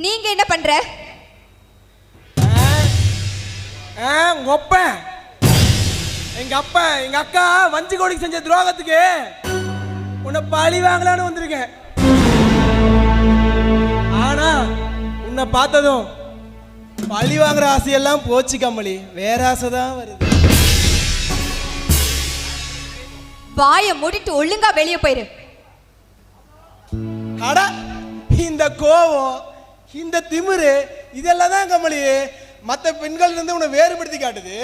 நீங்க என்ன பண்ற? எங்க அப்பா எங்க அக்கா வஞ்சி கோடிக்கு செஞ்ச துரோகத்துக்கு உன்னை பழி வாங்கலான்னு வந்திருக்கேன். ஆனா உன்னை பார்த்ததும் பழி வாங்குற ஆசையெல்லாம் போச்சு கமலி, வேற ஆசைதான் வருது. வாயை மூடிட்டு ஒழுங்கா வெளியே போயிரு. அட இந்த கோவம் இந்த திமிரு இதெல்லாம் தான் கமலி மற்ற பெண்கள் இருந்து உன்னை வேறுபடுத்தி காட்டுது.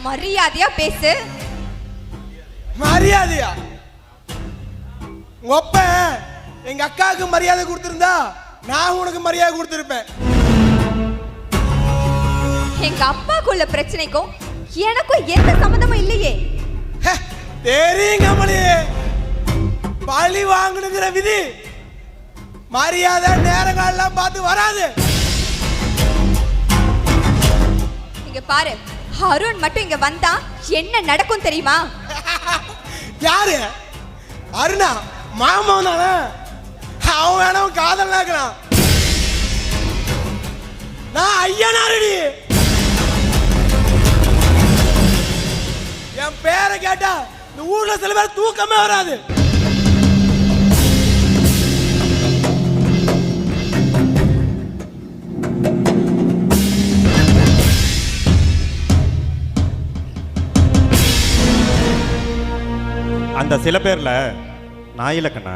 மரியாதையா பேசு. மரியாதையா? ஒப்ப எங்க அக்காவுக்கு மரியாதை கொடுத்திருந்தா நான் உனக்கு மரியாதை கொடுத்திருப்பேன். எங்க அப்பாக்குள்ள பிரச்சனைக்கும் எனக்கும் எந்த சம்மந்தமும் இல்லையே. தெரியும் கமலி, பழி வாங்கணுங்கிற விதி மரியாதை நேரங்கள்லாம் பார்த்து வராது. இங்க பாரு, அருண் மட்டும் இங்க வந்தா என்ன நடக்கும் தெரியுமா? யாரு அருணா? மாமா தானே, அவன் வேணாம் காதல் நாக்கலாம். நான் ஐயனாரடி, என் பேரை கேட்டா இந்த ஊர்ல சில பேர் தூக்கமே வராது. அந்த சில பேர்ல நான் இலக்கண்ணா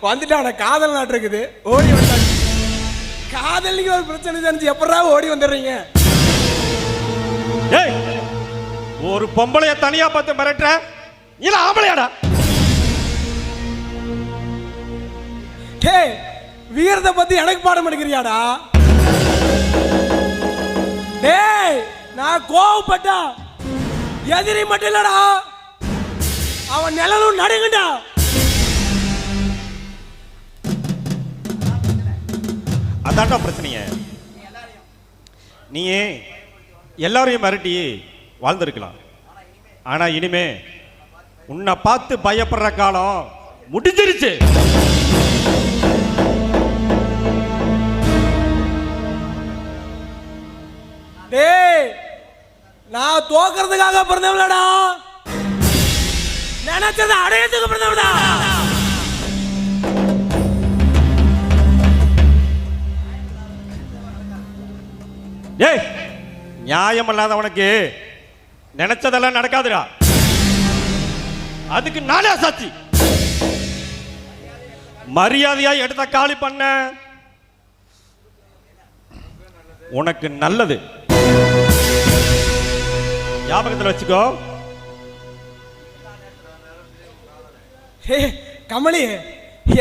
வந்துட்டான காதல் நாட்டு இருக்குது, ஓடி வந்தாங்க. காதலிக்கு ஒரு பிரச்சனை தெரிஞ்சு எப்படா ஓடி வந்துடுறீங்க? ஏய், ஒரு பொம்பளைய தனியா பார்த்து மிரட்டுற, இல்ல ஆம்பளையாடா? டேய், வீரத்தை பத்தி எனக்கு பாடம் எடுக்கிறியாடா? டேய், நான் கோவப்பட்டா எதிரி மட்டும் இல்லடா, அவன் நிழலும் நடுங்கடா. அதான்டா பிரச்சனைய. நீ எல்லாரையும் மிரட்டி வாழ்ந்திருக்கலாம், ஆனா இனிமே உன்னை பார்த்து பயப்படுற காலம் முடிஞ்சிருச்சு. டேய், நான் தோக்கிறதுக்காக பிறந்தவளடா, நினைச்சதை அடையத்துக்கு பிறந்தவளடா. ஏய், நியாயம் இல்லாதவனுக்கு நினைச்சதெல்லாம் நடக்காதுடா, அதுக்கு நானே சாட்சி. மரியாதையா எடுத்த காலி பண்ண உனக்கு நல்லது, ஞாபகத்தில் வச்சுக்கோ. கமலி,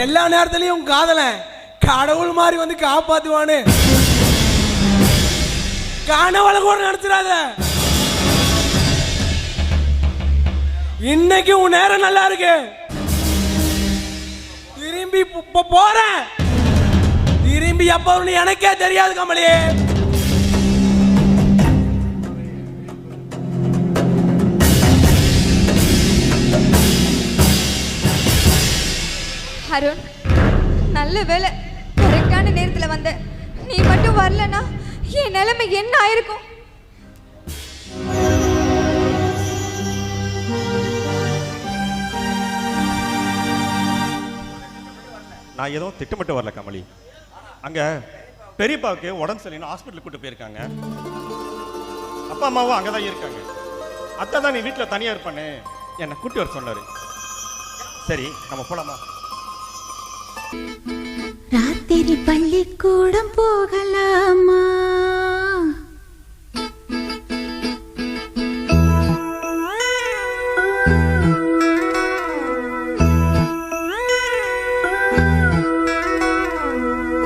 எல்லா நேரத்திலையும் காதல கடவுள் மாதிரி வந்து காப்பாத்துவானு கனவுல கூட நினைச்சிடாத. இன்னைக்கு உன் நேரம் நல்லா இருக்கு, திரும்பி போறேன். திரும்பி எப்ப எனக்கே தெரியாது கமலி. அருண், நல்ல வேலை கரெக்டான நேரத்துல வந்த. நீ மட்டும் வரலனா என் நிலைமை என்ன ஆயிருக்கும்? நான் ஏதோ திட்டமிட்டு வரல கமலி. அங்க பெரியப்பாவுக்கு உடம்பு சரியில்லைன்னு ஹாஸ்பிட்டலுக்கு கூட்டு போயிருக்காங்க. அப்பா அம்மாவும் அங்கதான் இருக்காங்க. அத்தை தான் நீ வீட்டில் தனியா இருப்பானே என்னை கூட்டி வர சொன்னாரு. சரி, நம்ம போலாமா? ராத்திரி பள்ளிக்கூடம் போகலாமா?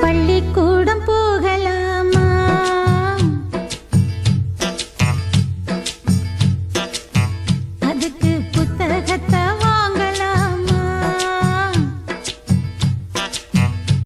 பள்ளிக்கூடம் போகலாமா? அதுக்கு